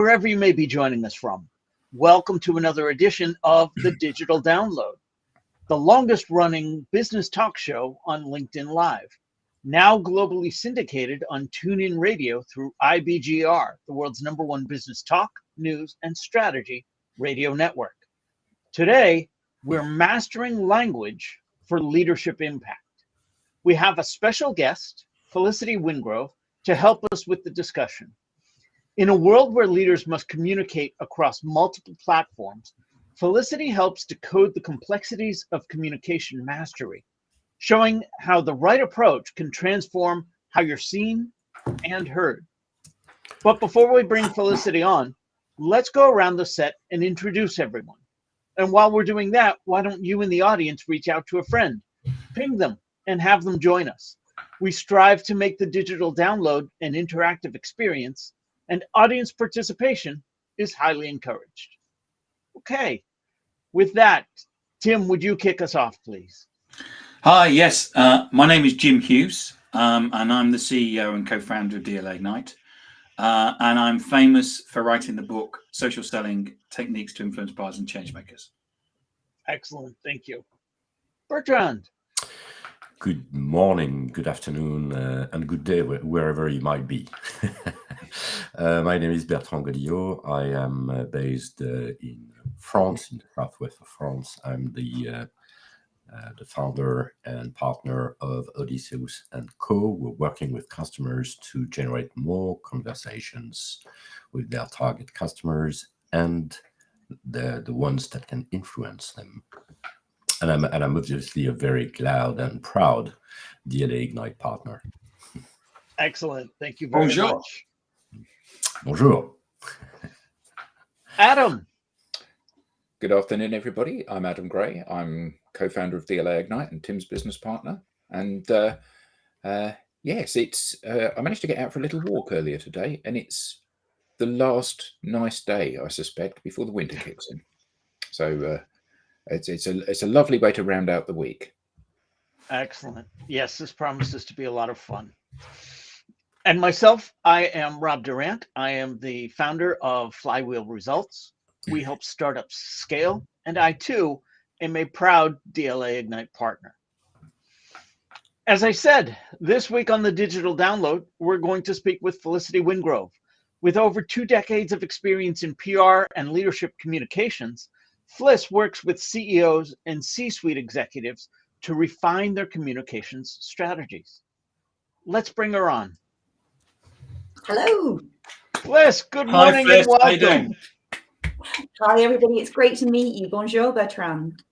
wherever you may be joining us from. Welcome to another edition of The Digital Download, the longest running business talk show on LinkedIn Live, now globally syndicated on TuneIn Radio through IBGR, the world's #1 business talk, news, and strategy radio network. Today, we're mastering language for leadership impact. We have a special guest, Felicity Wingrove, to help us with the discussion. In a world where leaders must communicate across multiple platforms, Felicity helps decode the complexities of communication mastery, showing how the right approach can transform how you're seen and heard. But before we bring Felicity on, let's go around the set and introduce everyone. And while we're doing that, why don't you in the audience reach out to a friend, ping them, and have them join us. We strive to make the digital download an interactive experience, and audience participation is highly encouraged. Okay, with that, Tim, would you kick us off, please? Hi, yes, my name is Jim Hughes, and I'm the CEO and co-founder of DLA Ignite, and I'm famous for writing the book, Social Selling, Techniques to Influence Buyers and Changemakers. Excellent, thank you. Bertrand. Good morning, good afternoon, and good day, wherever you might be. My name is Bertrand Godillot. I am based in France, in the southwest of France. I'm the founder and partner of Odysseus & Co. We're working with customers to generate more conversations with their target customers and the ones that can influence them. And I'm obviously a very glad and proud DLA Ignite partner. Excellent. Thank you very much. Bonjour. Adam. Good afternoon, everybody. I'm Adam Gray. I'm co-founder of DLA Ignite and Tim's business partner. And yes, I managed to get out for a little walk earlier today, and it's the last nice day, I suspect, before the winter kicks in. So it's a lovely way to round out the week. Excellent. Yes, this promises to be a lot of fun. And myself, I am Rob Durant. I am the founder of Flywheel Results. We help startups scale, and I too am a proud DLA Ignite partner. As I said, this week on the Digital Download, we're going to speak with Felicity Wingrove. With over 2 decades of experience in PR and leadership communications, Fliss works with CEOs and C-suite executives to refine their communications strategies. Let's bring her on. Hello. Fliss, good morning. Hi, Fliss. And welcome. How you doing? Hi, everybody. It's great to meet you. Bonjour, Bertrand.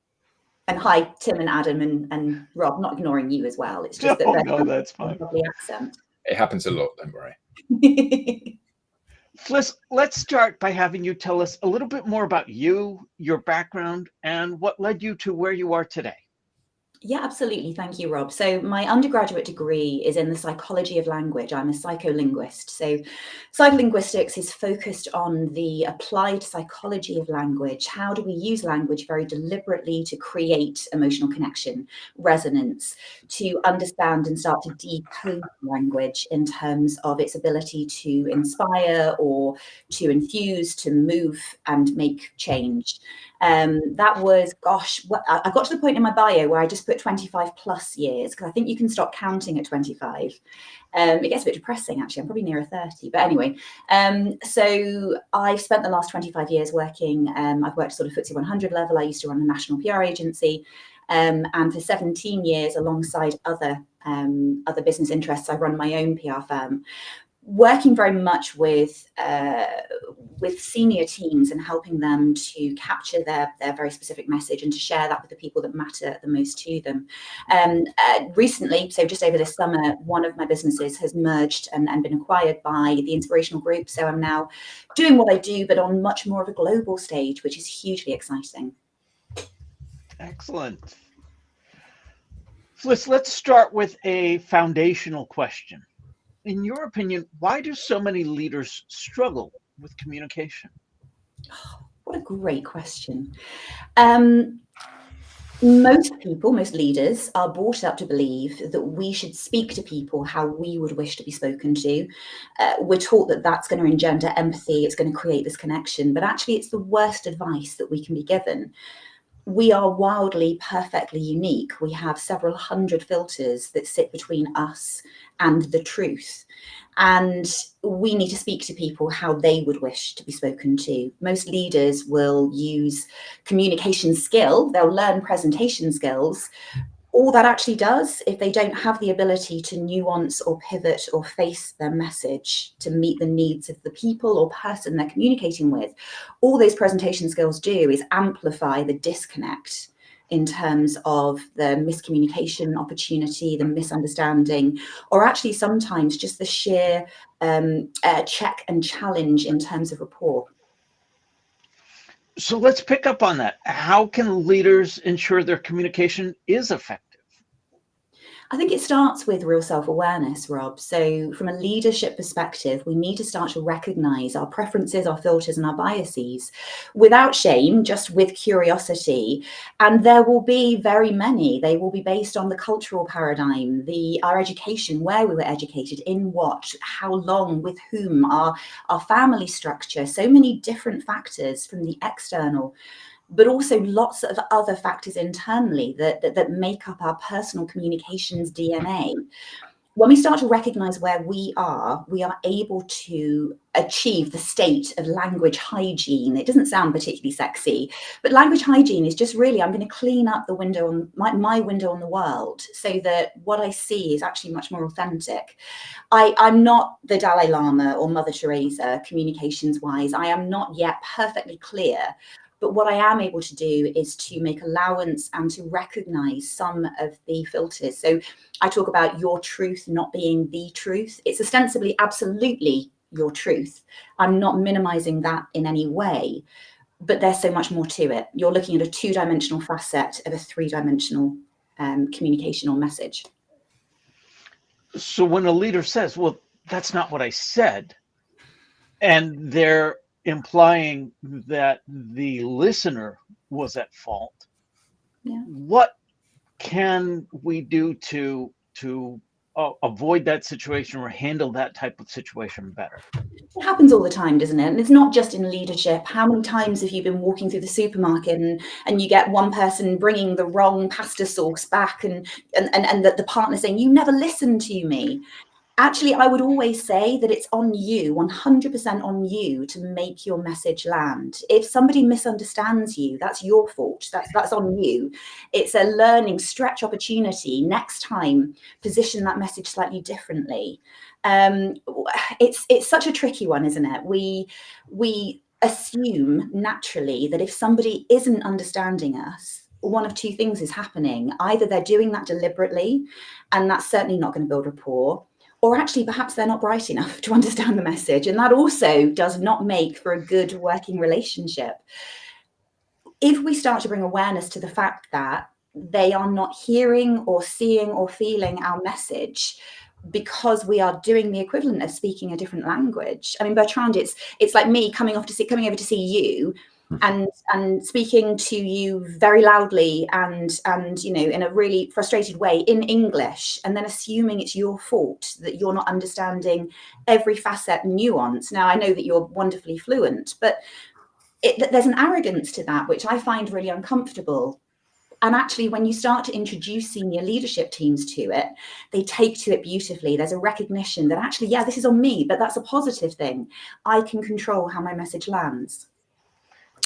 And hi, Tim and Adam and Rob. Not ignoring you as well. It's just that no, that's fine. A lovely accent. It happens a lot, don't worry. Fliss, let's start by having you tell us a little bit more about you, your background, and what led you to where you are today. Yeah, absolutely. Thank you, Rob. So my undergraduate degree is in the psychology of language. I'm a psycholinguist. So psycholinguistics is focused on the applied psychology of language. How do we use language very deliberately to create emotional connection, resonance, to understand and start to decode language in terms of its ability to inspire or to infuse, to move and make change. That was, I got to the point in my bio where I just put 25 plus years, because I think you can stop counting at 25. It gets a bit depressing, actually. I'm probably nearer 30, but anyway. So I've spent the last 25 years working. I've worked sort of FTSE 100 level. I used to run a national PR agency. And for 17 years, alongside other business interests, I run my own PR firm, working very much with senior teams and helping them to capture their very specific message and to share that with the people that matter the most to them. Recently, so just over this summer, one of my businesses has merged and been acquired by the Inspirational Group. So I'm now doing what I do, but on much more of a global stage, which is hugely exciting. Excellent. Fliss, let's start with a foundational question. In your opinion, why do so many leaders struggle with communication? Oh, what a great question. Most people, most leaders are brought up to believe that we should speak to people how we would wish to be spoken to. We're taught that that's going to engender empathy, it's going to create this connection, but actually it's the worst advice that we can be given. We are wildly, perfectly unique. We have several hundred filters that sit between us and the truth. And we need to speak to people how they would wish to be spoken to. Most leaders will use communication skill, they'll learn presentation skills. All that actually does, if they don't have the ability to nuance or pivot or face their message to meet the needs of the people or person they're communicating with, all those presentation skills do is amplify the disconnect in terms of the miscommunication opportunity, the misunderstanding, or actually sometimes just the sheer check and challenge in terms of rapport. So let's pick up on that. How can leaders ensure their communication is effective? I think it starts with real self-awareness, Rob. So from a leadership perspective, we need to start to recognize our preferences, our filters, and our biases without shame, just with curiosity. And there will be very many. They will be based on the cultural paradigm, our education, where we were educated, in what, how long, with whom, our family structure, so many different factors from the external, but also lots of other factors internally that make up our personal communications DNA. When we start to recognize where we are able to achieve the state of language hygiene. It doesn't sound particularly sexy, but language hygiene is just really, I'm going to clean up the window on my window on the world so that what I see is actually much more authentic. I'm not the Dalai Lama or Mother Teresa communications wise. I am not yet perfectly clear. But what I am able to do is to make allowance and to recognize some of the filters. So I talk about your truth not being the truth. It's ostensibly absolutely your truth. I'm not minimizing that in any way, but there's so much more to it. You're looking at a two-dimensional facet of a three-dimensional communication or message. So when a leader says, well, that's not what I said, and they're implying that the listener was at fault, Yeah. what can we do to avoid that situation or handle that type of situation better? It happens all the time, doesn't it? And it's not just in leadership. How many times have you been walking through the supermarket and you get one person bringing the wrong pasta sauce back and the partner saying, you never listened to me? Actually, I would always say that it's on you, 100% on you, to make your message land. If somebody misunderstands you, that's your fault. That's on you. It's a learning stretch opportunity. Next time, position that message slightly differently. It's such a tricky one, isn't it? We assume naturally that if somebody isn't understanding us, one of two things is happening. Either they're doing that deliberately, and that's certainly not going to build rapport, or actually perhaps they're not bright enough to understand the message. And that also does not make for a good working relationship. If we start to bring awareness to the fact that they are not hearing or seeing or feeling our message because we are doing the equivalent of speaking a different language. I mean, Bertrand, it's like me coming over to see you and speaking to you very loudly and you know, in a really frustrated way in English, and then assuming it's your fault that you're not understanding every facet and nuance. Now, I know that you're wonderfully fluent, but there's an arrogance to that, which I find really uncomfortable. And actually, when you start to introduce senior leadership teams to it, they take to it beautifully. There's a recognition that actually, yeah, this is on me, but that's a positive thing. I can control how my message lands.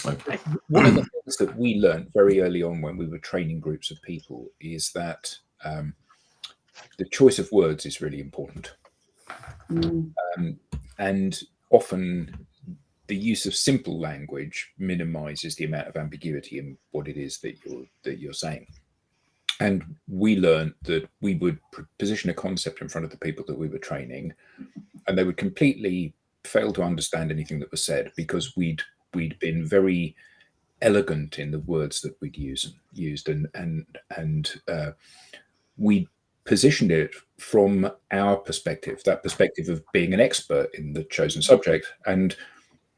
One of the things that we learned very early on when we were training groups of people is that the choice of words is really important. And often the use of simple language minimizes the amount of ambiguity in what it is that you're saying. And we learned that we would position a concept in front of the people that we were training, and they would completely fail to understand anything that was said because we'd been very elegant in the words that we'd used, and we positioned it from our perspective, that perspective of being an expert in the chosen subject. And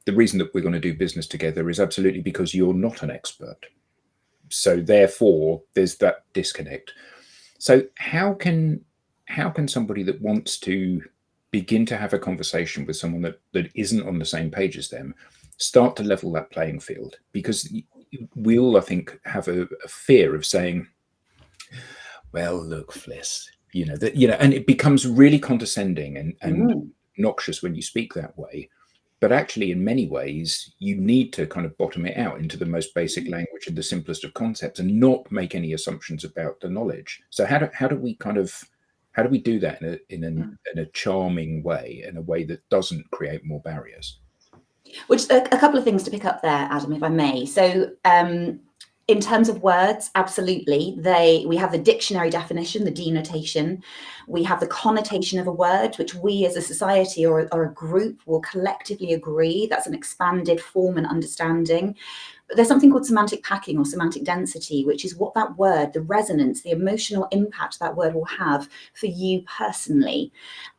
the reason that we're going to do business together is absolutely because you're not an expert. So therefore, there's that disconnect. So how can somebody that wants to begin to have a conversation with someone that isn't on the same page as them start to level that playing field? Because we all, I think, have a fear of saying, well, look, Fliss, and it becomes really condescending and noxious when you speak that way. But actually, in many ways, you need to kind of bottom it out into the most basic language and the simplest of concepts, and not make any assumptions about the knowledge. So how do we do that in a charming way, in a way that doesn't create more barriers? Which a couple of things to pick up there, Adam, if I may. So in terms of words, absolutely. We have the dictionary definition, the denotation. We have the connotation of a word, which we as a society or a group will collectively agree that's an expanded form and understanding. But there's something called semantic packing or semantic density, which is what that word, the resonance, the emotional impact that word will have for you personally.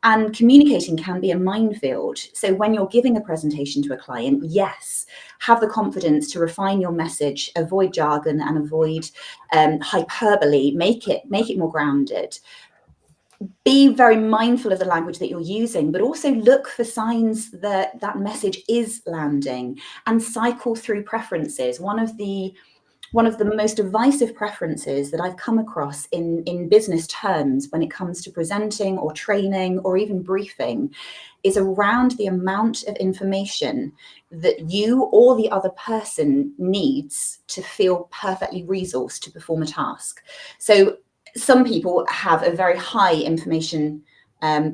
And communicating can be a minefield. So when you're giving a presentation to a client, yes, have the confidence to refine your message, avoid jargon and avoid hyperbole, make it more grounded. Be very mindful of the language that you're using, but also look for signs that that message is landing, and cycle through preferences. One of the most divisive preferences that I've come across in business terms when it comes to presenting or training or even briefing is around the amount of information that you or the other person needs to feel perfectly resourced to perform a task. So some people have a very high information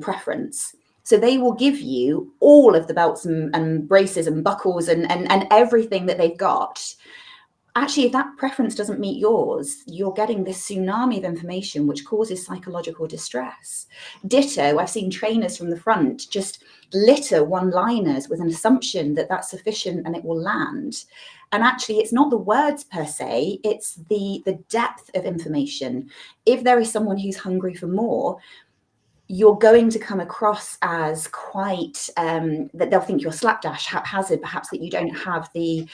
preference. So they will give you all of the belts and braces and buckles and everything that they've got. Actually, if that preference doesn't meet yours, you're getting this tsunami of information, which causes psychological distress. Ditto, I've seen trainers from the front just litter one-liners with an assumption that that's sufficient and it will land. And actually, it's not the words per se, it's the depth of information. If there is someone who's hungry for more, you're going to come across as quite that they'll think you're slapdash, haphazard, perhaps that you don't have the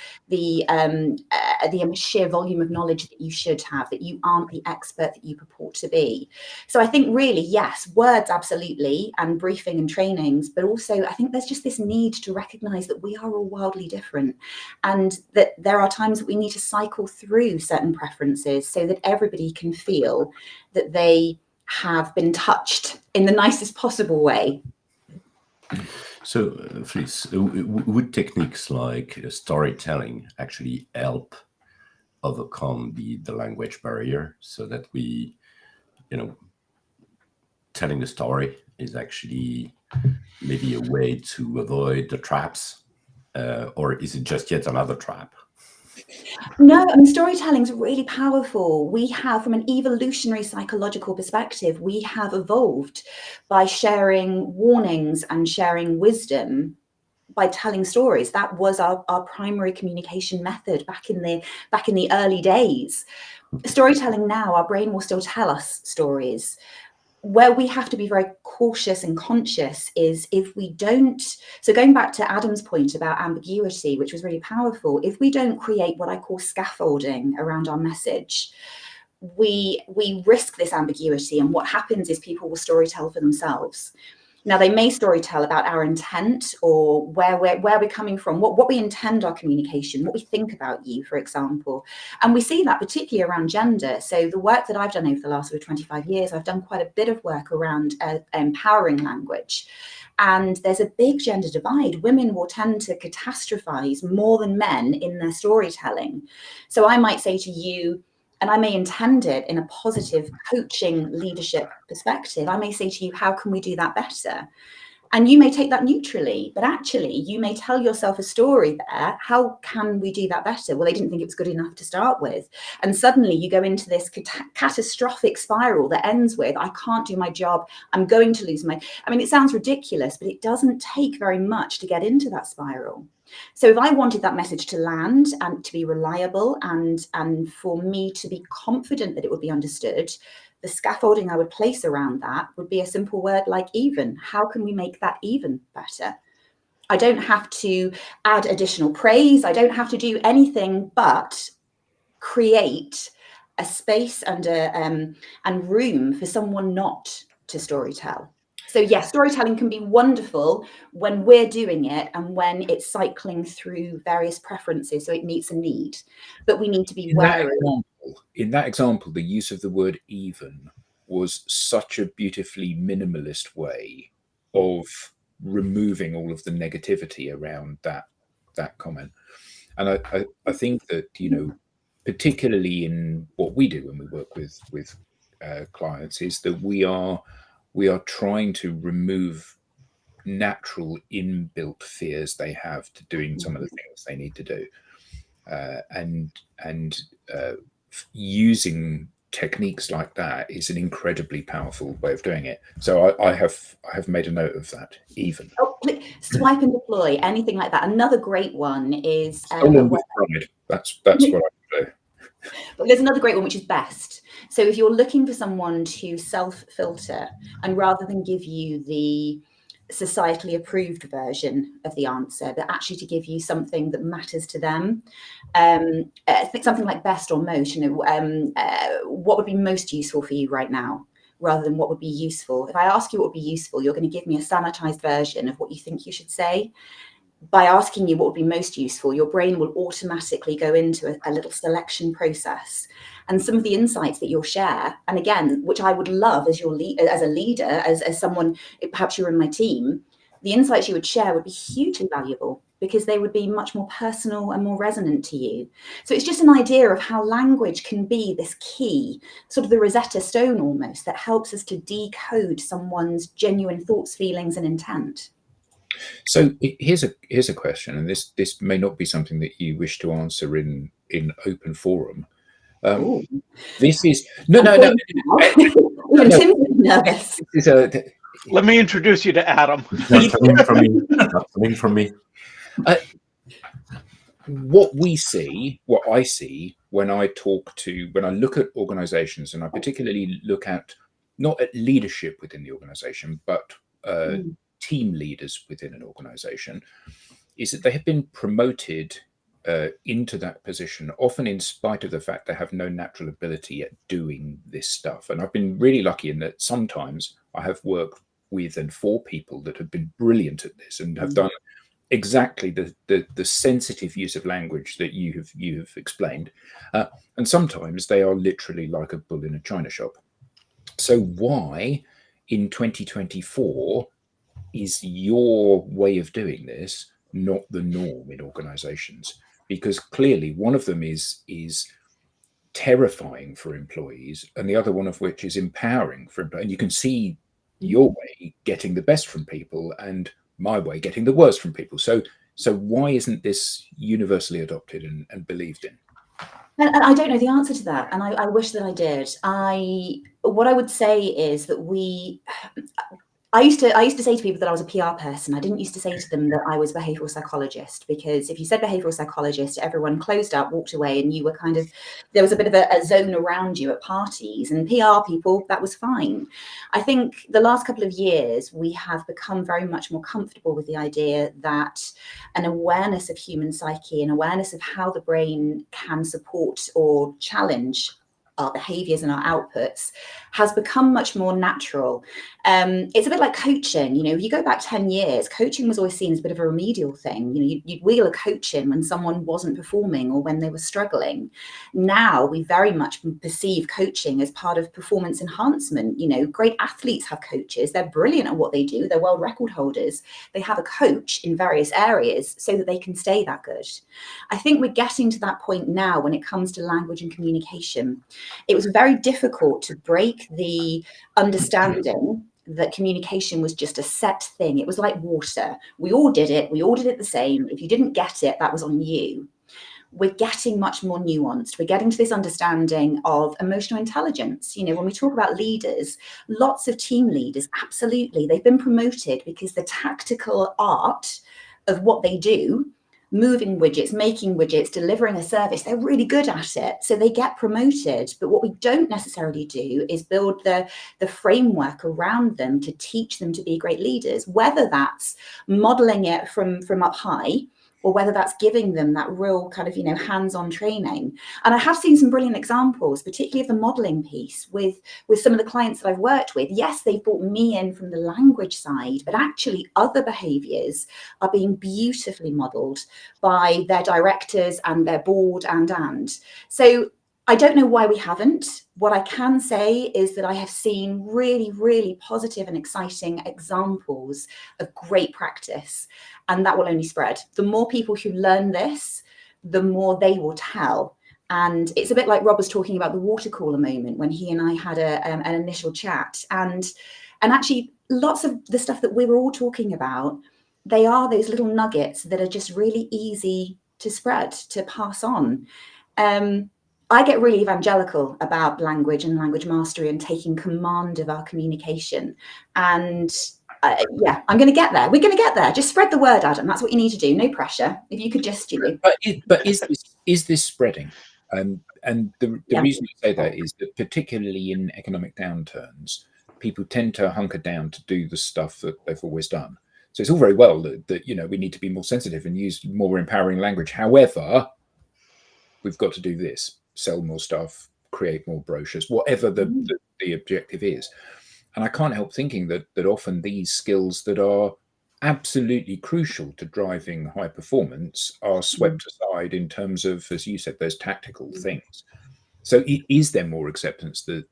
sheer volume of knowledge that you should have, that you aren't the expert that you purport to be. So I think really, yes, words absolutely, and briefing and trainings, but also I think there's just this need to recognize that we are all wildly different, and that there are times that we need to cycle through certain preferences so that everybody can feel that they have been touched in the nicest possible way. So, Fliss, would techniques like storytelling actually help overcome the language barrier, so that we, telling the story is actually maybe a way to avoid the traps, or is it just yet another trap? No, I mean, storytelling is really powerful. We have, from an evolutionary psychological perspective, we have evolved by sharing warnings and sharing wisdom by telling stories. That was our primary communication method back in the early days. Storytelling now, our brain will still tell us stories. Where we have to be very cautious and conscious is if we don't, so going back to Adam's point about ambiguity, which was really powerful, if we don't create what I call scaffolding around our message, we risk this ambiguity, and what happens is people will storytell for themselves. Now, they may storytell about our intent or where we're coming from, what we intend our communication, what we think about you, for example. And we see that particularly around gender. So the work that I've done over the last 25 years, I've done quite a bit of work around empowering language. And there's a big gender divide. Women will tend to catastrophize more than men in their storytelling. So I might say to you, and I may intend it in a positive coaching leadership perspective, I may say to you, how can we do that better? And you may take that neutrally, but actually you may tell yourself a story there. How can we do that better? Well, they didn't think it was good enough to start with. And suddenly you go into this catastrophic spiral that ends with, I can't do my job. I'm going to lose I mean, it sounds ridiculous, but it doesn't take very much to get into that spiral. So if I wanted that message to land and to be reliable and for me to be confident that it would be understood, the scaffolding I would place around that would be a simple word like even. How can we make that even better? I don't have to add additional praise. I don't have to do anything but create a space and room for someone not to storytell. So yes, storytelling can be wonderful when we're doing it and when it's cycling through various preferences, so it meets a need. But we need to be wary. In that example, the use of the word even was such a beautifully minimalist way of removing all of the negativity around that comment. And I think that, you know, particularly in what we do when we work with clients, is that we are trying to remove natural inbuilt fears they have to doing some of the things they need to do, and using techniques like that is an incredibly powerful way of doing it. So I have made a note of that. Even swipe and deploy, anything like that. Another great one is that's what I do. But there's another great one, which is best. So if you're looking for someone to self-filter, and rather than give you the societally approved version of the answer, but actually to give you something that matters to them, I think something like best or most, you know, what would be most useful for you right now, rather than what would be useful. If I ask you what would be useful, you're going to give me a sanitized version of what you think you should say. By asking you what would be most useful, your brain will automatically go into a little selection process. And some of the insights that you'll share, and again, which I would love as as a leader, as someone, perhaps you're in my team, the insights you would share would be hugely valuable because they would be much more personal and more resonant to you. So it's just an idea of how language can be this key, sort of the Rosetta Stone almost, that helps us to decode someone's genuine thoughts, feelings, and intent. So here's a question, and this may not be something that you wish to answer in open forum. This is no. Tim's nervous. Let me introduce you to Adam. That's something from me. That's something from me. What I see when I look at organizations, and I particularly look at not at leadership within the organization, but team leaders within an organization, is that they have been promoted into that position, often in spite of the fact they have no natural ability at doing this stuff. And I've been really lucky in that sometimes I have worked with and for people that have been brilliant at this and have done exactly the sensitive use of language that you have explained. And sometimes they are literally like a bull in a china shop. So why in 2024 is your way of doing this not the norm in organizations? Because clearly one of them is terrifying for employees, and the other one of which is empowering for employees. And you can see your way getting the best from people and my way getting the worst from people. So why isn't this universally adopted and believed in? And I don't know the answer to that, and I wish that I did. What I would say is that I used to say to people that I was a PR person. I didn't used to say to them that I was a behavioral psychologist, because if you said behavioral psychologist, everyone closed up, walked away, and you were kind of, there was a bit of a zone around you at parties. And PR people, that was fine. I think the last couple of years, we have become very much more comfortable with the idea that an awareness of human psyche, an awareness of how the brain can support or challenge our behaviors and our outputs has become much more natural. It's a bit like coaching. You know, if you go back 10 years, coaching was always seen as a bit of a remedial thing. You know, you'd wheel a coach in when someone wasn't performing or when they were struggling. Now we very much perceive coaching as part of performance enhancement. You know, great athletes have coaches. They're brilliant at what they do. They're world record holders. They have a coach in various areas so that they can stay that good. I think we're getting to that point now when it comes to language and communication. It was very difficult to break the understanding that communication was just a set thing. It was like water. We all did it. We all did it the same. If you didn't get it, that was on you. We're getting much more nuanced. We're getting to this understanding of emotional intelligence. You know, when we talk about leaders, lots of team leaders, absolutely, they've been promoted because the tactical art of what they do, moving widgets, making widgets, delivering a service, they're really good at it. So they get promoted. But what we don't necessarily do is build the framework around them to teach them to be great leaders, whether that's modeling it from up high or whether that's giving them that real kind of, hands-on training. And I have seen some brilliant examples, particularly of the modeling piece with some of the clients that I've worked with. Yes, they've brought me in from the language side, but actually other behaviors are being beautifully modeled by their directors and their board and. So I don't know why we haven't. What I can say is that I have seen really, really positive and exciting examples of great practice, and that will only spread. The more people who learn this, the more they will tell. And it's a bit like Rob was talking about the water cooler moment when he and I had an initial chat. And actually, lots of the stuff that we were all talking about, they are those little nuggets that are just really easy to spread, to pass on. I get really evangelical about language and language mastery and taking command of our communication. And yeah, I'm going to get there. We're going to get there. Just spread the word, Adam. That's what you need to do. No pressure. If you could just, But is this spreading? And the reason I say that is that particularly in economic downturns, people tend to hunker down to do the stuff that they've always done. So it's all very well that we need to be more sensitive and use more empowering language. However, we've got to do this: sell more stuff, create more brochures, whatever the objective is. And I can't help thinking that often these skills that are absolutely crucial to driving high performance are swept aside in terms of, as you said, those tactical things. So is there more acceptance that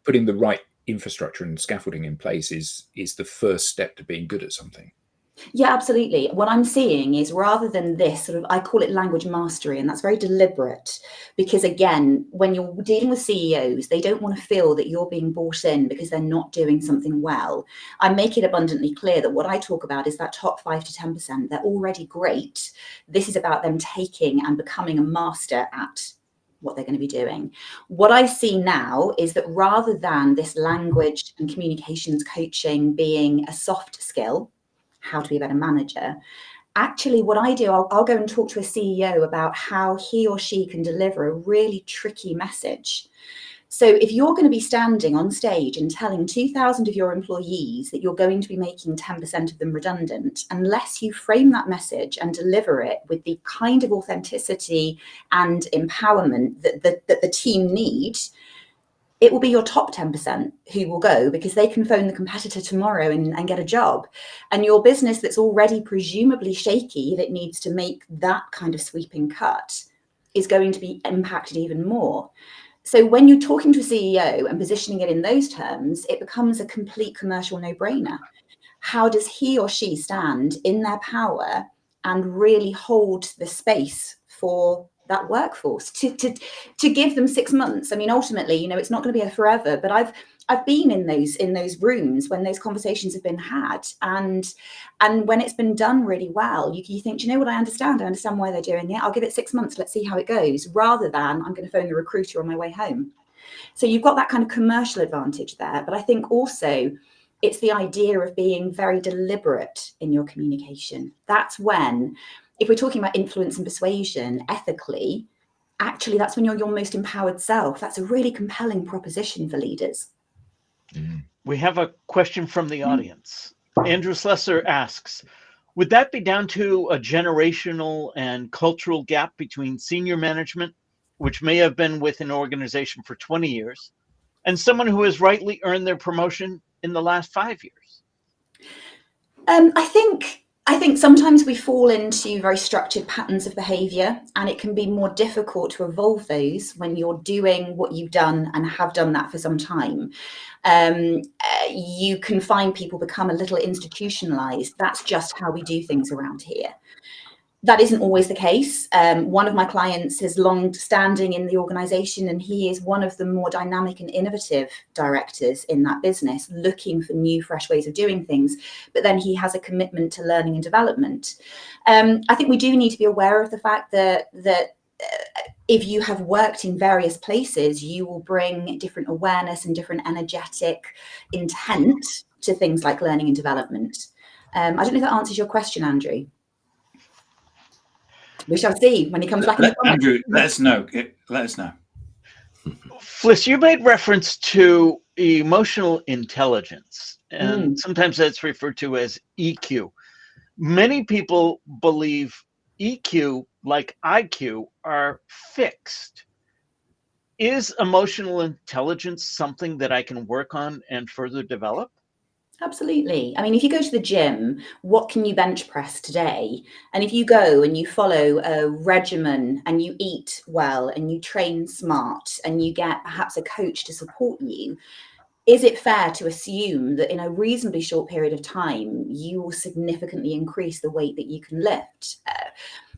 putting the right infrastructure and scaffolding in place is the first step to being good at something? Yeah, absolutely. What I'm seeing is, rather than this sort of, I call it language mastery, and that's very deliberate, because again, when you're dealing with CEOs, they don't want to feel that you're being bought in because they're not doing something well. I make it abundantly clear that what I talk about is that top 5 to 10%. They're already great. This is about them taking and becoming a master at what they're going to be doing. What I see now is that rather than this language and communications coaching being a soft skill, how to be a better manager, actually what I do, I'll go and talk to a CEO about how he or she can deliver a really tricky message. So if you're going to be standing on stage and telling 2,000 of your employees that you're going to be making 10% of them redundant, unless you frame that message and deliver it with the kind of authenticity and empowerment that the team need, it will be your top 10% who will go, because they can phone the competitor tomorrow and get a job. And your business that's already presumably shaky, that needs to make that kind of sweeping cut, is going to be impacted even more. So when you're talking to a CEO and positioning it in those terms, it becomes a complete commercial no-brainer. How does he or she stand in their power and really hold the space for that workforce to give them 6 months? I mean, ultimately, it's not going to be a forever, but I've been in those rooms when those conversations have been had, and when it's been done really well, you think, do you know what, I understand why they're doing it. I'll give it 6 months. Let's see how it goes, rather than I'm going to phone the recruiter on my way home. So you've got that kind of commercial advantage there. But I think also it's the idea of being very deliberate in your communication. That's when, if we're talking about influence and persuasion ethically, actually that's when you're your most empowered self. That's a really compelling proposition for leaders. We have a question from the audience. Andrew Slesser asks, would that be down to a generational and cultural gap between senior management, which may have been with an organization for 20 years, and someone who has rightly earned their promotion in the last 5 years? I think sometimes we fall into very structured patterns of behavior, and it can be more difficult to evolve those when you're doing what you've done and have done that for some time. You can find people become a little institutionalized. That's just how we do things around here. That isn't always the case. One of my clients is long standing in the organization, and he is one of the more dynamic and innovative directors in that business, looking for new, fresh ways of doing things. But then he has a commitment to learning and development. I think we do need to be aware of the fact that if you have worked in various places, you will bring different awareness and different energetic intent to things like learning and development. I don't know if that answers your question, Andrew. We shall see when he comes back. Andrew, let us know. Let us know. Fliss, you made reference to emotional intelligence, and sometimes that's referred to as EQ. Many people believe EQ, like IQ, are fixed. Is emotional intelligence something that I can work on and further develop? Absolutely. I mean, if you go to the gym, what can you bench press today? And if you go and you follow a regimen and you eat well and you train smart and you get perhaps a coach to support you, is it fair to assume that in a reasonably short period of time, you will significantly increase the weight that you can lift?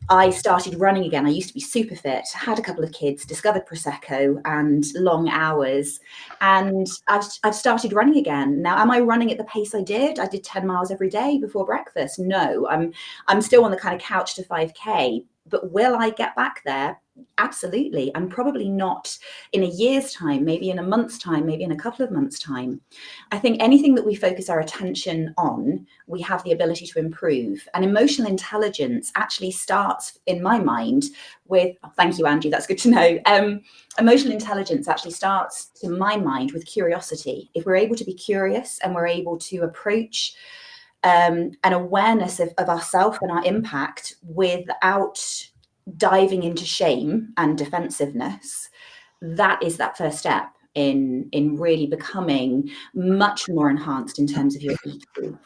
I started running again. I used to be super fit, had a couple of kids, discovered Prosecco and long hours, and I've started running again. Now, am I running at the pace I did? I did 10 miles every day before breakfast. No, I'm still on the kind of couch to 5K, but will I get back there? Absolutely. I'm probably not in a year's time, maybe in a month's time, maybe in a couple of months' time. I think anything that we focus our attention on, we have the ability to improve. And emotional intelligence actually starts, in my mind, with, oh, thank you, Angie, that's good to know. Emotional intelligence actually starts, to my mind, with curiosity. If we're able to be curious and we're able to approach an awareness of ourselves and our impact without diving into shame and defensiveness, that is that first step in really becoming much more enhanced in terms of your EQ.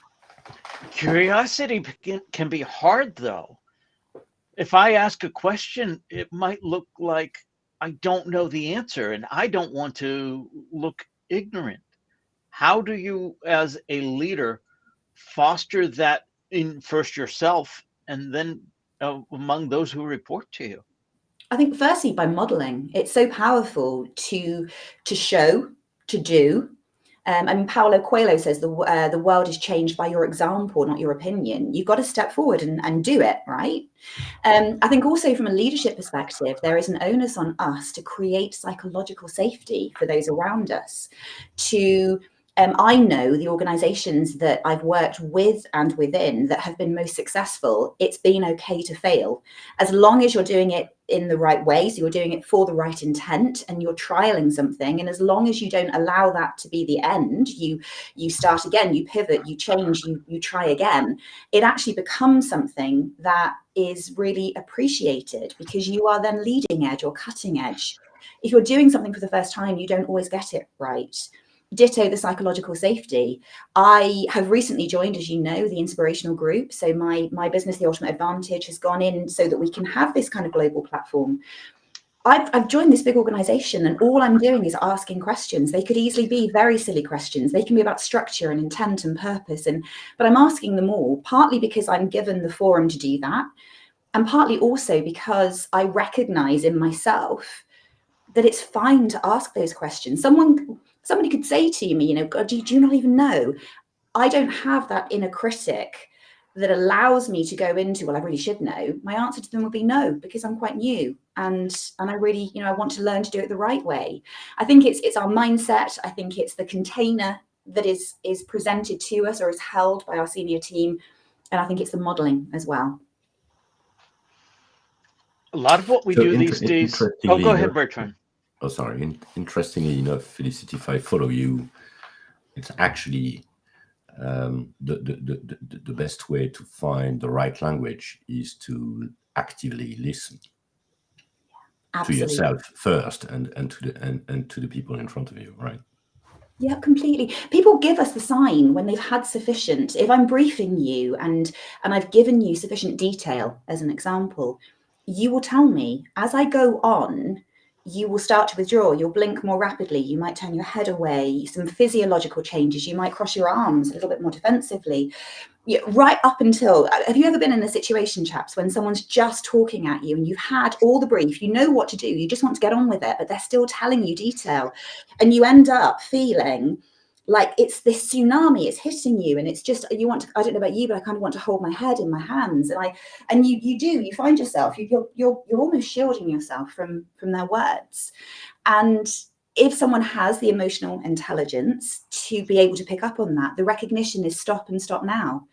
Curiosity can be hard, though. If I ask a question, it might look like I don't know the answer, and I don't want to look ignorant. How do you, as a leader, foster that in first yourself and then among those who report to you? I think firstly by modeling. It's so powerful to show, to do. I mean, Paulo Coelho says the world is changed by your example, not your opinion. You've got to step forward and do it, right? I think also from a leadership perspective, there is an onus on us to create psychological safety for those around us. I know the organizations that I've worked with and within that have been most successful, it's been okay to fail. As long as you're doing it in the right way, so you're doing it for the right intent and you're trialing something, and as long as you don't allow that to be the end, you start again, you pivot, you change, you try again, it actually becomes something that is really appreciated because you are then leading edge or cutting edge. If you're doing something for the first time, you don't always get it right. Ditto the psychological safety. I have recently joined, as you know, the inspirational group. So my business, The Ultimate Advantage, has gone in so that we can have this kind of global platform. I've joined this big organization and all I'm doing is asking questions. They could easily be very silly questions. They can be about structure and intent and purpose. But I'm asking them all, partly because I'm given the forum to do that, and partly also because I recognize in myself that it's fine to ask those questions. Somebody could say to me, God, do you not even know? I don't have that inner critic that allows me to go into, well, I really should know. My answer to them would be no, because I'm quite new. And I really, I want to learn to do it the right way. I think it's our mindset. I think it's the container that is presented to us or is held by our senior team. And I think it's the modeling as well. A lot of what we do these days. Oh, go ahead, Bertrand. Oh, sorry. Interestingly enough, Felicity, if I follow you, it's actually the best way to find the right language is to actively listen. Absolutely. To yourself first and to the people in front of you, right? Yeah, completely. People give us the sign when they've had sufficient. If I'm briefing you and I've given you sufficient detail, as an example, you will tell me. As I go on, you will start to withdraw. You'll blink more rapidly. You might turn your head away. Some physiological changes. You might cross your arms a little bit more defensively. Yeah, right up until, have you ever been in a situation, chaps, when someone's just talking at you and you've had all the brief, you know what to do, you just want to get on with it, but they're still telling you detail, and you end up feeling like it's this tsunami, it's hitting you, and it's just, you want to, I don't know about you, but I kind of want to hold my head in my hands, and you find yourself, you're almost shielding yourself from their words. And if someone has the emotional intelligence to be able to pick up on that, the recognition is stop and stop now.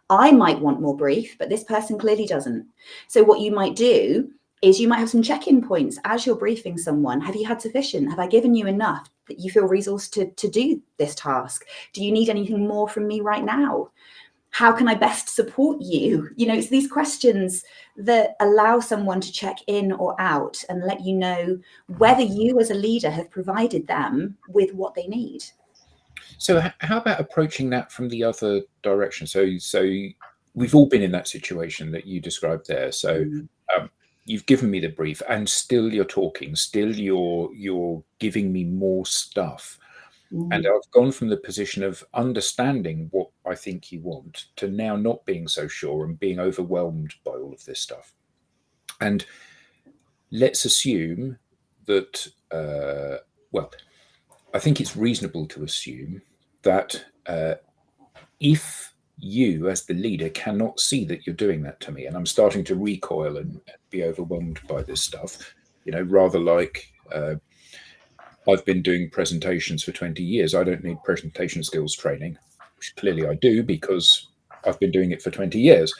I might want more brief, but this person clearly doesn't. So what you might do is you might have some check-in points as you're briefing someone. Have you had sufficient? Have I given you enough that you feel resourced to do this task? Do you need anything more from me right now? How can I best support you? You know, it's these questions that allow someone to check in or out and let you know whether you as a leader have provided them with what they need. So how about approaching that from the other direction? So we've all been in that situation that you described there. So you've given me the brief, and still you're talking, still you're giving me more stuff. And I've gone from the position of understanding what I think you want to now not being so sure and being overwhelmed by all of this stuff. And let's assume that, well, I think it's reasonable to assume that if you as the leader cannot see that you're doing that to me, and I'm starting to recoil and be overwhelmed by this stuff, you know, rather like I've been doing presentations for 20 years. I don't need presentation skills training, which clearly I do because I've been doing it for 20 years.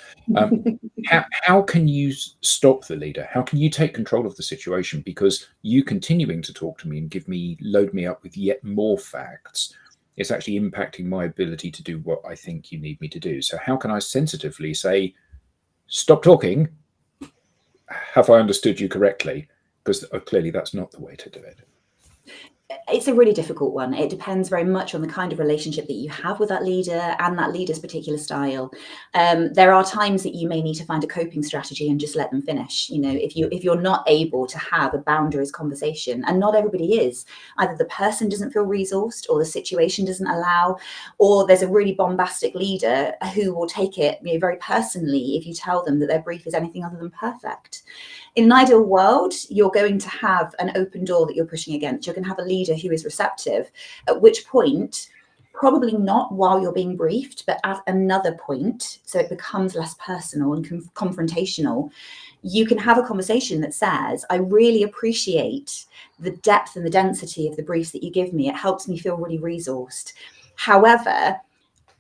How can you stop the leader? How can you take control of the situation? Because you continuing to talk to me and load me up with yet more facts, it's actually impacting my ability to do what I think you need me to do. So how can I sensitively say, stop talking? Have I understood you correctly? Because clearly that's not the way to do it. It's a really difficult one. It depends very much on the kind of relationship that you have with that leader and that leader's particular style. There are times that you may need to find a coping strategy and just let them finish. You know, if you're not able to have a boundaries conversation, and not everybody is, either the person doesn't feel resourced, or the situation doesn't allow, or there's a really bombastic leader who will take it, you know, very personally if you tell them that their brief is anything other than perfect. In an ideal world, you're going to have an open door that you're pushing against. You're going to have a leader who is receptive, at which point, probably not while you're being briefed, but at another point, so it becomes less personal and confrontational, you can have a conversation that says, I really appreciate the depth and the density of the briefs that you give me. It helps me feel really resourced. However,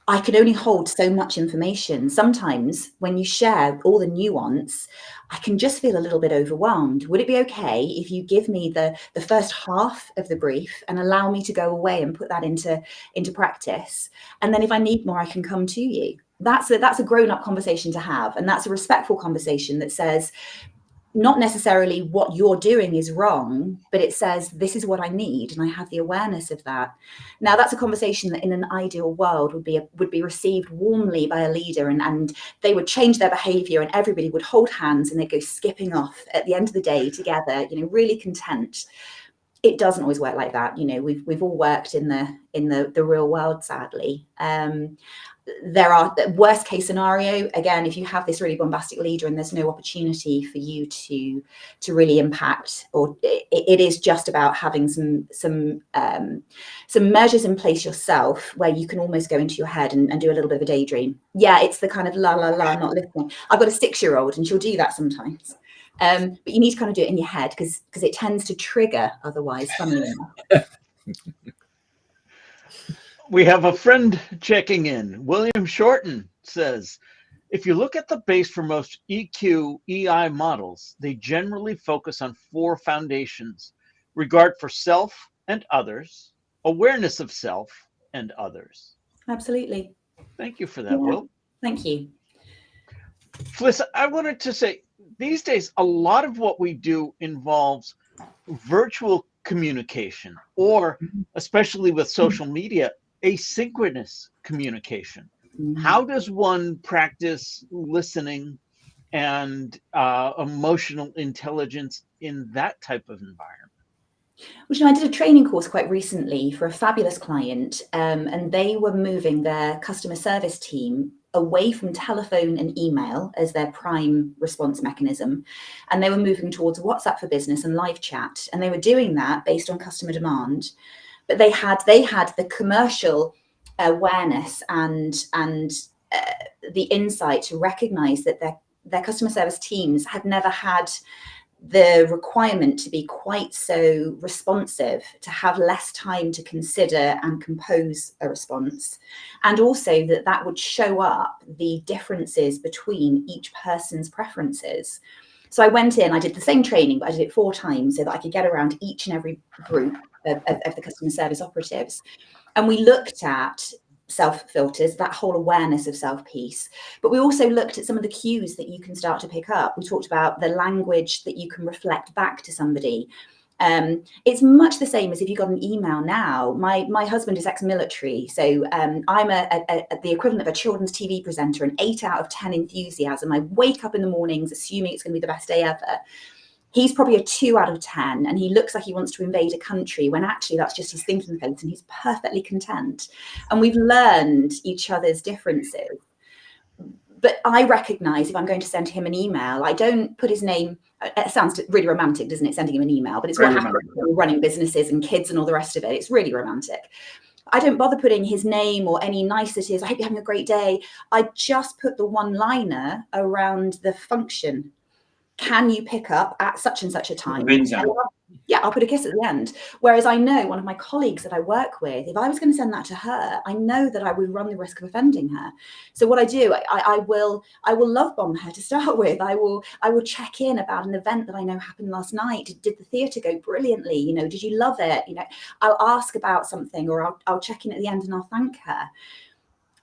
I can only hold so much information. Sometimes when you share all the nuance, I can just feel a little bit overwhelmed. Would it be okay if you give me the first half of the brief and allow me to go away and put that into practice? And then if I need more, I can come to you. That's a grown-up conversation to have. And that's a respectful conversation that says, not necessarily what you're doing is wrong, but it says, this is what I need. And I have the awareness of that. Now, that's a conversation that in an ideal world would be received warmly by a leader, and they would change their behavior and everybody would hold hands and they'd go skipping off at the end of the day together, you know, really content. It doesn't always work like that. You know, we've all worked in the real world, sadly. There are the worst case scenario. Again, if you have this really bombastic leader and there's no opportunity for you to really impact, or it is just about having some measures in place yourself where you can almost go into your head and do a little bit of a daydream. Yeah, it's the kind of la la la, not listening. I've got a 6-year-old and she'll do that sometimes. But you need to kind of do it in your head because it tends to trigger otherwise, funnily enough. We have a friend checking in. William Shorten says, if you look at the base for most EQ, EI models, they generally focus on 4 foundations: regard for self and others, awareness of self and others. Absolutely. Thank you for that, Yeah. Will. Thank you. Fliss, I wanted to say, these days, a lot of what we do involves virtual communication, or especially with social media, asynchronous communication. How does one practice listening and emotional intelligence in that type of environment? Well, you know, I did a training course quite recently for a fabulous client, and they were moving their customer service team away from telephone and email as their prime response mechanism, and they were moving towards WhatsApp for Business and live chat, and they were doing that based on customer demand. But they had the commercial awareness and the insight to recognize that their customer service teams had never had the requirement to be quite so responsive, to have less time to consider and compose a response, and also that would show up the differences between each person's preferences. So I went in, I did the same training, but I did it 4 times so that I could get around each and every group of the customer service operatives. And we looked at self filters, that whole awareness of self piece. But we also looked at some of the cues that you can start to pick up. We talked about the language that you can reflect back to somebody. It's much the same as if you got an email now. My husband is ex-military, so I'm the equivalent of a children's TV presenter, an 8 out of 10 enthusiasm. I wake up in the mornings assuming it's going to be the best day ever. He's probably a 2 out of 10, and he looks like he wants to invade a country when actually that's just his thinking face, and he's perfectly content. And we've learned each other's differences. But I recognize if I'm going to send him an email, I don't put his name. It sounds really romantic, doesn't it, sending him an email? But it's what happens when we're running businesses and kids and all the rest of it. It's really romantic. I don't bother putting his name or any niceties. I hope you're having a great day. I just put the one-liner around the function. Can you pick up at such and such a time? Yeah, I'll put a kiss at the end. Whereas I know one of my colleagues that I work with, if I was going to send that to her, I know that I would run the risk of offending her. So what I do, I will love bomb her to start with. I will check in about an event that I know happened last night. Did the theatre go brilliantly? You know, did you love it? You know, I'll ask about something, or I'll check in at the end and I'll thank her.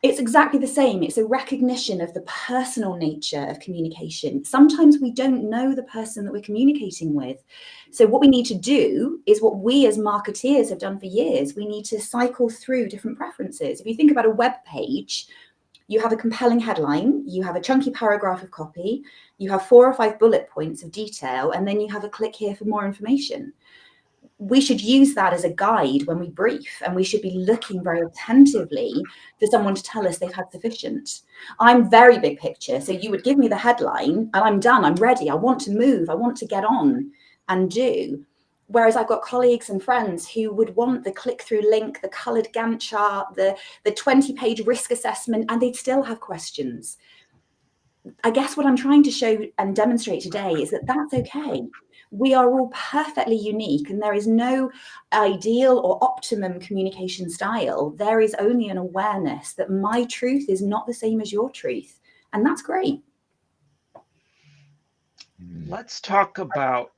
It's exactly the same. It's a recognition of the personal nature of communication. Sometimes we don't know the person that we're communicating with. So what we need to do is what we as marketeers have done for years. We need to cycle through different preferences. If you think about a web page, you have a compelling headline, you have a chunky paragraph of copy, you have 4 or 5 bullet points of detail, and then you have a click here for more information. We should use that as a guide when we brief, and we should be looking very attentively for someone to tell us they've had sufficient. I'm very big picture. So you would give me the headline and I'm done. I'm ready. I want to move. I want to get on and do. Whereas I've got colleagues and friends who would want the click-through link, the colored Gantt chart, the 20-page risk assessment, and they'd still have questions. I guess what I'm trying to show and demonstrate today is that that's okay. We are all perfectly unique, and there is no ideal or optimum communication style. There is only an awareness that my truth is not the same as your truth, and that's great. Let's talk about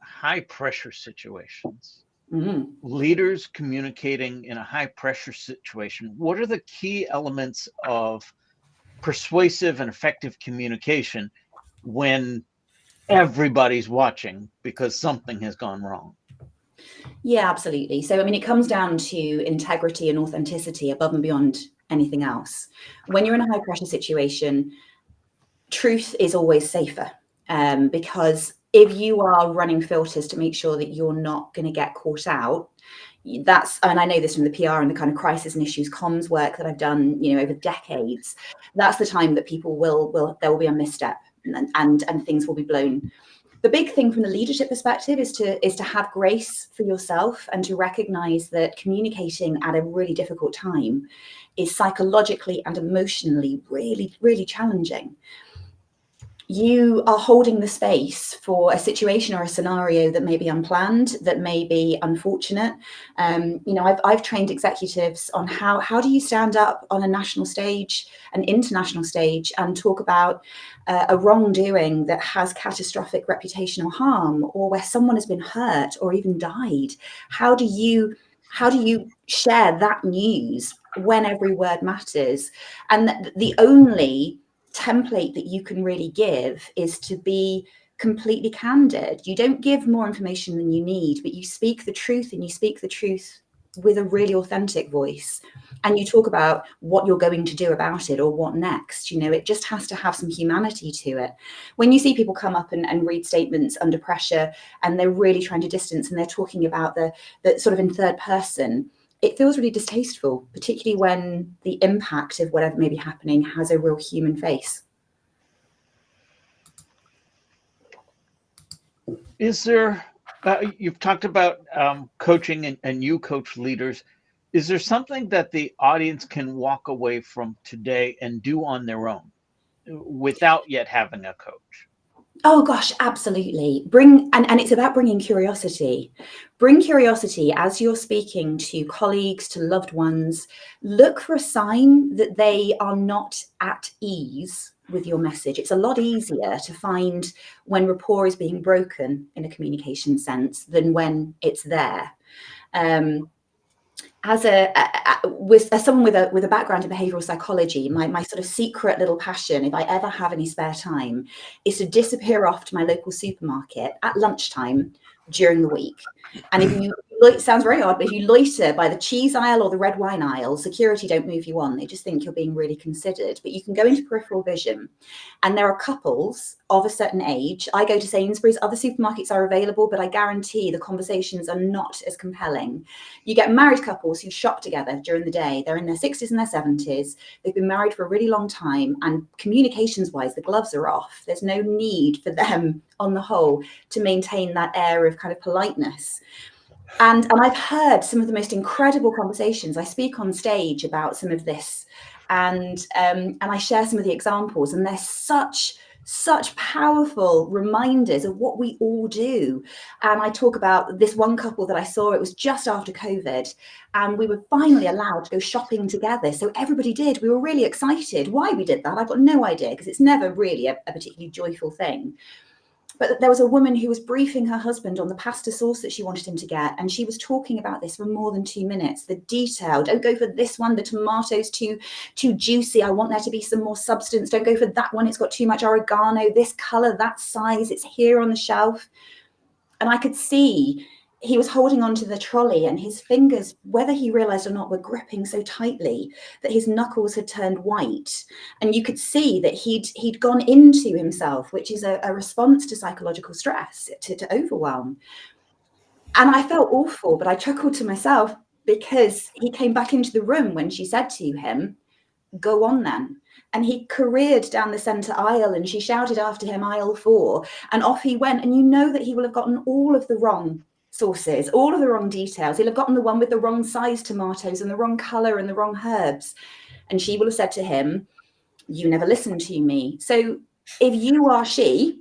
high pressure situations. Mm-hmm. Leaders communicating in a high pressure situation. What are the key elements of persuasive and effective communication when everybody's watching because something has gone wrong? Yeah, absolutely. So, I mean, it comes down to integrity and authenticity above and beyond anything else. When you're in a high pressure situation, truth is always safer, because if you are running filters to make sure that you're not going to get caught out, that's, and I know this from the PR and the kind of crisis and issues comms work that I've done, you know, over decades, that's the time that people there will be a misstep and things will be blown. The big thing from the leadership perspective is to have grace for yourself and to recognize that communicating at a really difficult time is psychologically and emotionally really, really challenging. You are holding the space for a situation or a scenario that may be unplanned, that may be unfortunate. You know, I've trained executives on how do you stand up on a national stage, an international stage, and talk about a wrongdoing that has catastrophic reputational harm, or where someone has been hurt or even died. How do you share that news when every word matters? And the only template that you can really give is to be completely candid. You don't give more information than you need, but you speak the truth, and you speak the truth with a really authentic voice, and you talk about what you're going to do about it or what next. You know, it just has to have some humanity to it. When you see people come up and read statements under pressure and they're really trying to distance and they're talking about the sort of in third person, it feels really distasteful, particularly when the impact of whatever may be happening has a real human face. Is there, you've talked about coaching and you coach leaders. Is there something that the audience can walk away from today and do on their own without yet having a coach? Oh gosh, absolutely. And it's about bringing curiosity. Bring curiosity as you're speaking to colleagues, to loved ones. Look for a sign that they are not at ease with your message. It's a lot easier to find when rapport is being broken in a communication sense than when it's there. as someone with a background in behavioral psychology, my sort of secret little passion, if I ever have any spare time, is to disappear off to my local supermarket at lunchtime during the week. And if you, it sounds very odd, but if you loiter by the cheese aisle or the red wine aisle, security don't move you on. They just think you're being really considered. But you can go into peripheral vision, and there are couples of a certain age. I go to Sainsbury's, other supermarkets are available, but I guarantee the conversations are not as compelling. You get married couples who shop together during the day. They're in their 60s and their 70s. They've been married for a really long time, and communications wise, the gloves are off. There's no need for them on the whole to maintain that air of kind of politeness. And I've heard some of the most incredible conversations. I speak on stage about some of this, and I share some of the examples, and they're such powerful reminders of what we all do. And I talk about this one couple that I saw. It was just after COVID, and we were finally allowed to go shopping together. So everybody did. We were really excited. Why we did that, I've got no idea, because it's never really a particularly joyful thing. But there was a woman who was briefing her husband on the pasta sauce that she wanted him to get. And she was talking about this for more than 2 minutes. The detail, don't go for this one. The tomato's too juicy. I want there to be some more substance. Don't go for that one. It's got too much oregano, this color, that size. It's here on the shelf. And I could see he was holding onto the trolley, and his fingers, whether he realized or not, were gripping so tightly that his knuckles had turned white. And you could see that he'd gone into himself, which is a response to psychological stress, to overwhelm. And I felt awful, but I chuckled to myself, because he came back into the room when she said to him, "Go on then." And he careered down the center aisle, and she shouted after him, "Aisle 4," and off he went. And you know that he will have gotten all of the wrong sauces, all of the wrong details. He'll have gotten the one with the wrong size tomatoes and the wrong color and the wrong herbs. And she will have said to him, "You never listened to me." So if you are she,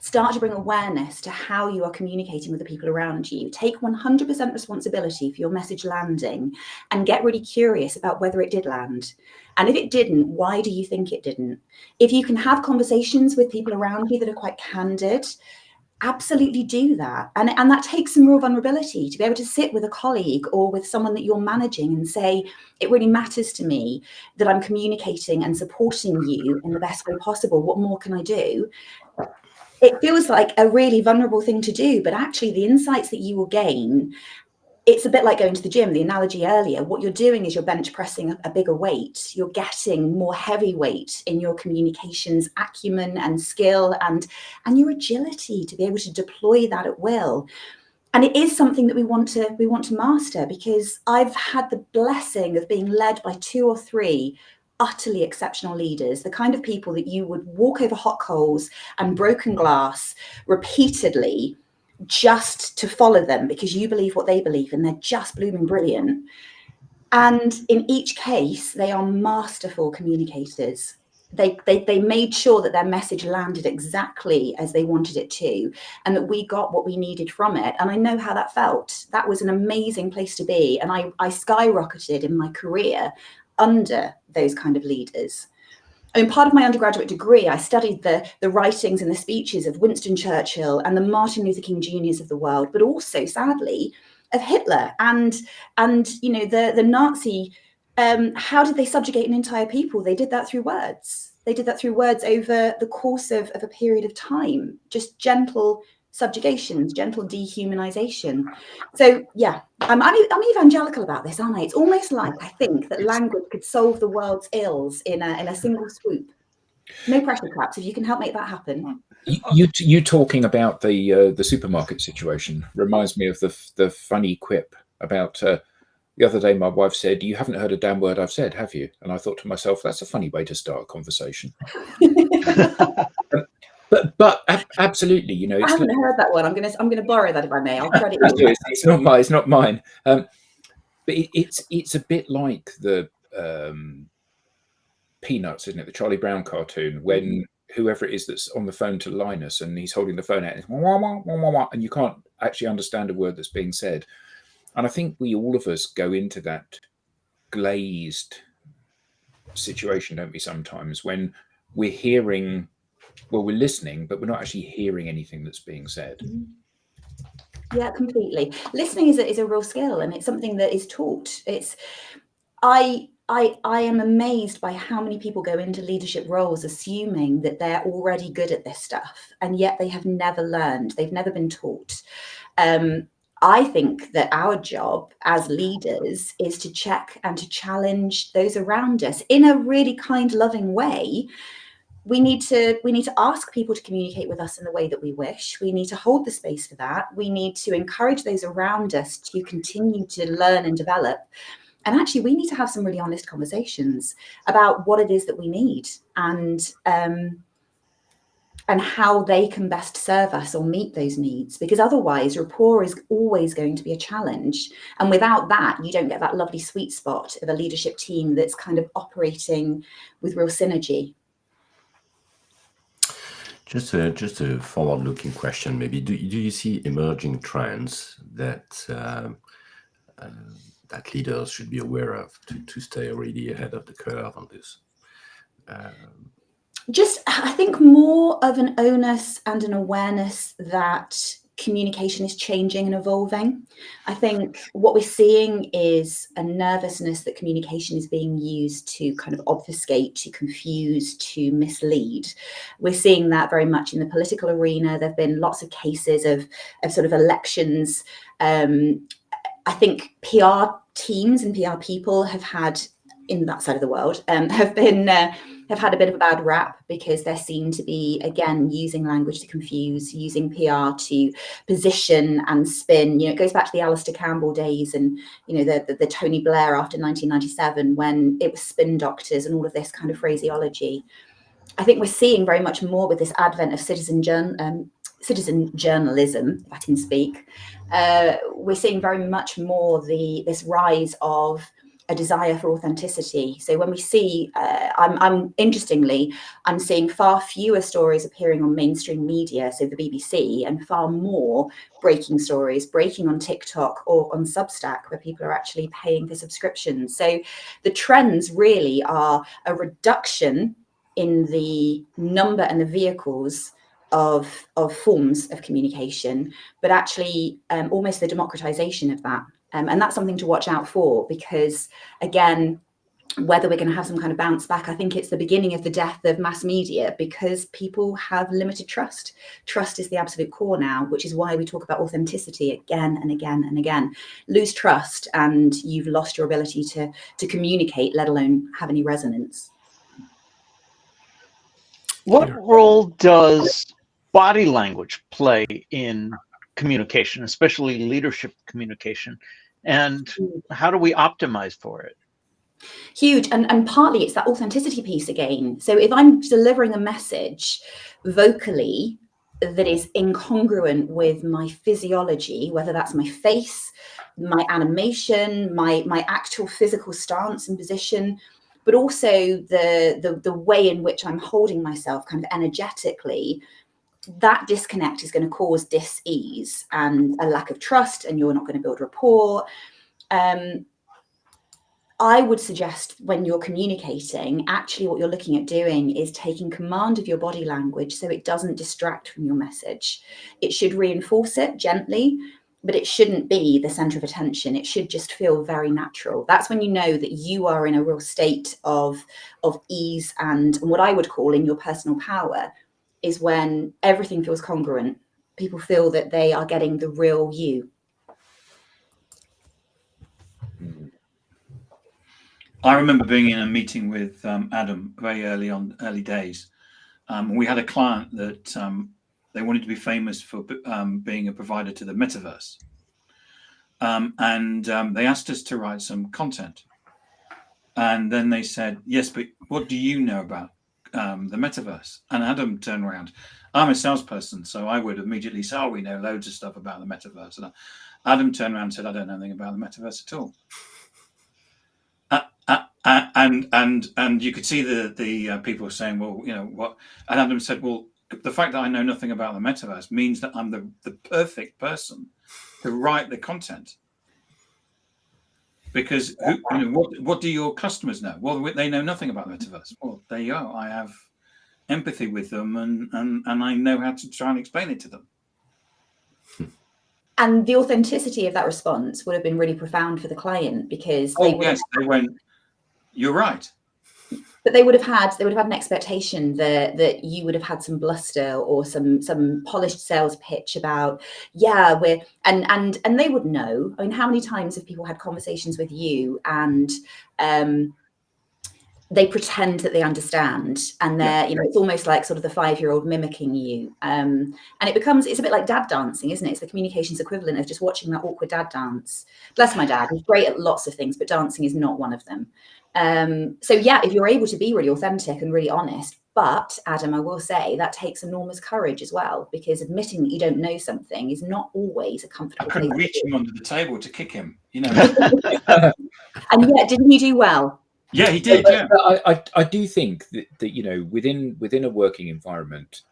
start to bring awareness to how you are communicating with the people around you. Take 100% responsibility for your message landing, and get really curious about whether it did land. And if it didn't, why do you think it didn't? If you can have conversations with people around you that are quite candid, absolutely do that. And that takes some real vulnerability to be able to sit with a colleague or with someone that you're managing and say, "It really matters to me that I'm communicating and supporting you in the best way possible. What more can I do?" It feels like a really vulnerable thing to do, but actually the insights that you will gain, it's a bit like going to the gym, the analogy earlier. What you're doing is you're bench pressing a bigger weight. You're getting more heavy weight in your communications acumen and skill and your agility to be able to deploy that at will. And it is something that we want to master, because I've had the blessing of being led by 2 or 3 utterly exceptional leaders, the kind of people that you would walk over hot coals and broken glass repeatedly just to follow them, because you believe what they believe and they're just blooming brilliant. And in each case, they are masterful communicators. They made sure that their message landed exactly as they wanted it to, and that we got what we needed from it. And I know how that felt. That was an amazing place to be. And I skyrocketed in my career under those kind of leaders. I mean, part of my undergraduate degree, I studied the writings and the speeches of Winston Churchill and the Martin Luther King Jr.'s of the world, but also, sadly, of Hitler and you know, the Nazi. How did they subjugate an entire people? They did that through words. They did that through words over the course of a period of time, just gentle subjugations, gentle dehumanization. So yeah, I'm evangelical about this, aren't I? It's almost like I think that language could solve the world's ills in a single swoop. No pressure claps if you can help make that happen. You talking about the supermarket situation reminds me of the funny quip about the other day. My wife said, "You haven't heard a damn word I've said, have you?" And I thought to myself, that's a funny way to start a conversation. But absolutely, you know, I haven't heard that one. I'm gonna borrow that if I may. I'll credit you. It's not mine. But it's a bit like the Peanuts, isn't it? The Charlie Brown cartoon, when whoever it is that's on the phone to Linus and he's holding the phone out and, wah, wah, wah, wah, wah, and you can't actually understand a word that's being said. And I think all of us go into that glazed situation, don't we, sometimes, when we're hearing, well, we're listening, but we're not actually hearing anything that's being said. Yeah, completely. Listening is a real skill, and it's something that is taught. I am amazed by how many people go into leadership roles assuming that they're already good at this stuff, and yet they have never learned. They've never been taught. I think that our job as leaders is to check and to challenge those around us in a really kind, loving way. We need to ask people to communicate with us in the way that we wish. We need to hold the space for that. We need to encourage those around us to continue to learn and develop. And actually, we need to have some really honest conversations about what it is that we need, and how they can best serve us or meet those needs, because otherwise rapport is always going to be a challenge. And without that, you don't get that lovely sweet spot of a leadership team that's kind of operating with real synergy. Just a forward-looking question, maybe. Do you see emerging trends that that leaders should be aware of to stay really ahead of the curve on this? I think more of an onus and an awareness that communication is changing and evolving. I think what we're seeing is a nervousness that communication is being used to kind of obfuscate, to confuse, to mislead. We're seeing that very much in the political arena. There have been lots of cases of sort of elections. I think PR teams and PR people have had, in that side of the world, have had a bit of a bad rap because they're seen to be, again, using language to confuse, using PR to position and spin. It goes back to the Alistair Campbell days and, the Tony Blair after 1997, when it was spin doctors and all of this kind of phraseology. I think we're seeing very much more with this advent of citizen journalism, if I can speak. We're seeing very much more this rise of a desire for authenticity. So when we see, I'm seeing far fewer stories appearing on mainstream media, so the BBC, and far more breaking stories breaking on TikTok or on Substack, where people are actually paying for subscriptions. So the trends really are a reduction in the number and the vehicles of forms of communication, but actually almost the democratization of that. And that's something to watch out for, because, again, whether we're going to have some kind of bounce back, I think it's the beginning of the death of mass media, because people have limited trust. Trust is the absolute core now, which is why we talk about authenticity again and again and again. Lose trust and you've lost your ability to communicate, let alone have any resonance. What role does body language play in communication, especially leadership communication? And how do we optimize for it? Huge. And partly it's that authenticity piece again. So if I'm delivering a message vocally that is incongruent with my physiology, whether that's my face, my animation, my actual physical stance and position, but also the way in which I'm holding myself kind of energetically, that disconnect is going to cause dis-ease and a lack of trust, and you're not going to build rapport. I would suggest when you're communicating, actually what you're looking at doing is taking command of your body language so it doesn't distract from your message. It should reinforce it gently, but it shouldn't be the center of attention. It should just feel very natural. That's when you know that you are in a real state of ease, and what I would call in your personal power is when everything feels congruent. People feel that they are getting the real you. I remember being in a meeting with Adam very early days. We had a client that they wanted to be famous for being a provider to the metaverse. And they asked us to write some content. And then they said, yes, but what do you know about the metaverse? And Adam turned around. I'm a salesperson, so I would immediately say, we know loads of stuff about the metaverse. And Adam turned around and said, I don't know anything about the metaverse at all. And you could see the people saying, well, what? And Adam said, well, the fact that I know nothing about the metaverse means that I'm the perfect person to write the content. Because what do your customers know? Well, they know nothing about the metaverse. Well, there you go. I have empathy with them, and I know how to try and explain it to them. And the authenticity of that response would have been really profound for the client, because they went, you're right. But they would have had an expectation that you would have had some bluster or some polished sales pitch about, yeah, we're and they would know. I mean, how many times have people had conversations with you and they pretend that they understand, and they're, you know, it's almost like sort of the 5-year-old mimicking you, and it's a bit like dad dancing, isn't it? It's the communications equivalent of just watching that awkward dad dance. Bless my dad, he's great at lots of things, but dancing is not one of them. So yeah, if you're able to be really authentic and really honest, but Adam, I will say that takes enormous courage as well, because admitting that you don't know something is not always a comfortable. I couldn't reach him under the table to kick him, you know. And yet, didn't you do well? Yeah, he did. Yeah, I do think that you know, within a working environment,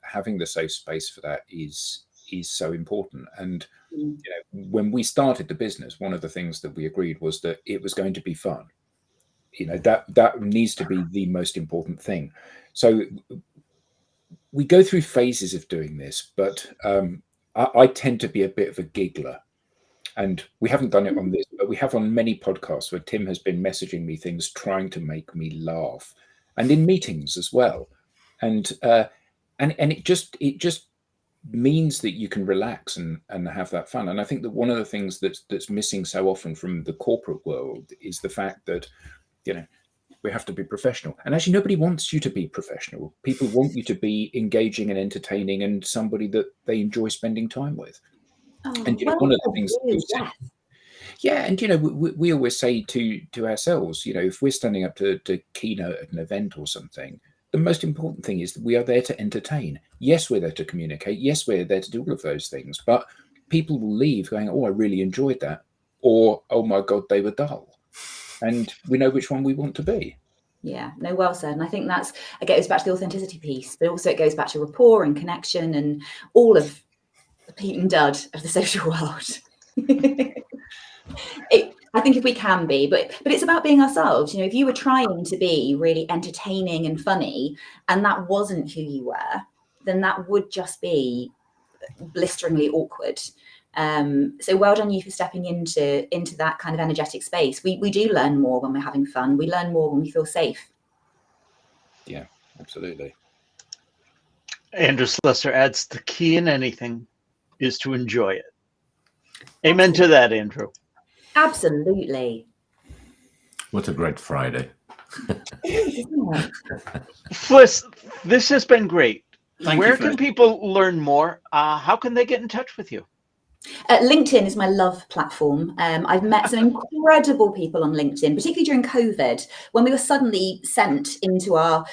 having the safe space for that is so important. And you know, when we started the business, one of the things that we agreed was that it was going to be fun. You know, that needs to be the most important thing. So we go through phases of doing this, but I tend to be a bit of a giggler. And we haven't done it on this, but we have on many podcasts where Tim has been messaging me things trying to make me laugh, and in meetings as well. And it just means that you can relax and have that fun. And I think that one of the things that's missing so often from the corporate world is the fact that, you know, we have to be professional. And actually, nobody wants you to be professional. People want you to be engaging and entertaining and somebody that they enjoy spending time with. Oh, and you know, one of the things and you know, we always say to ourselves, you know, if we're standing up to keynote at an event or something, the most important thing is that we are there to entertain. Yes, we're there to communicate. Yes, we're there to do all of those things, but people will leave going, oh, I really enjoyed that, or oh my god, they were dull. And we know which one we want to be. Yeah, no, well said. And I think it goes back to the authenticity piece, but also it goes back to rapport and connection and all of the Pete and Dud of the social world. I think if we can be, but it's about being ourselves. You know, if you were trying to be really entertaining and funny and that wasn't who you were, then that would just be blisteringly awkward. So well done you for stepping into that kind of energetic space. We do learn more when we're having fun. We learn more when we feel safe. Yeah, absolutely. Andrew Slessor adds, the key in anything is to enjoy it. Amen to that, Andrew. Absolutely. What a great Friday. Fliss, this has been great. Where can people learn more? How can they get in touch with you? LinkedIn is my love platform. I've met some incredible people on LinkedIn, particularly during COVID, when we were suddenly sent into our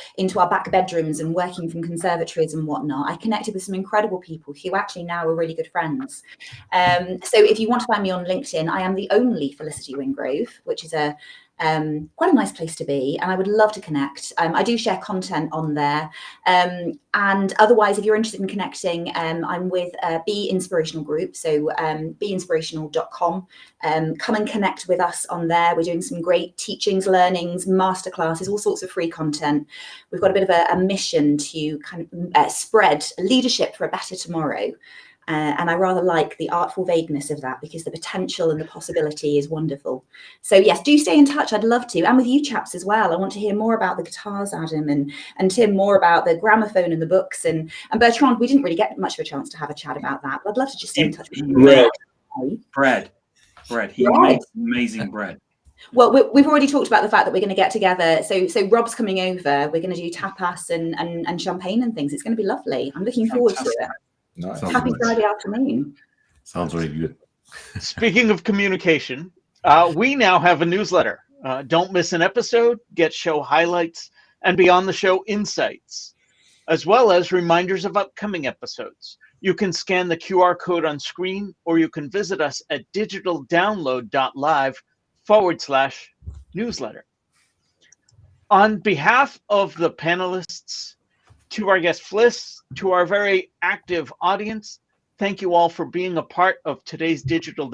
back bedrooms and working from conservatories and whatnot. I connected with some incredible people who actually now are really good friends. So if you want to find me on LinkedIn, I am the only Felicity Wingrove, which is quite a nice place to be, and I would love to connect. I do share content on there, and otherwise, if you're interested in connecting, I'm with Be Inspirational Group, so beinspirational.com. Come and connect with us on there. We're doing some great teachings, learnings, masterclasses, all sorts of free content. We've got a bit of a mission to kind of spread leadership for a better tomorrow. And I rather like the artful vagueness of that, because the potential and the possibility is wonderful. So yes, do stay in touch. I'd love to. And with you chaps as well. I want to hear more about the guitars, Adam, and Tim, more about the gramophone and the books. And Bertrand, we didn't really get much of a chance to have a chat about that. But I'd love to just stay in touch with you. Bread. He makes amazing bread. Well, we've already talked about the fact that we're going to get together. So Rob's coming over. We're going to do tapas and champagne and things. It's going to be lovely. I'm looking forward to it. Nice. Happy Friday afternoon. Sounds really good. Speaking of communication, we now have a newsletter. Don't miss an episode, get show highlights, and beyond the show insights, as well as reminders of upcoming episodes. You can scan the QR code on screen, or you can visit us at digitaldownload.live/newsletter. On behalf of the panelists, to our guest Fliss, to our very active audience, thank you all for being a part of today's Digital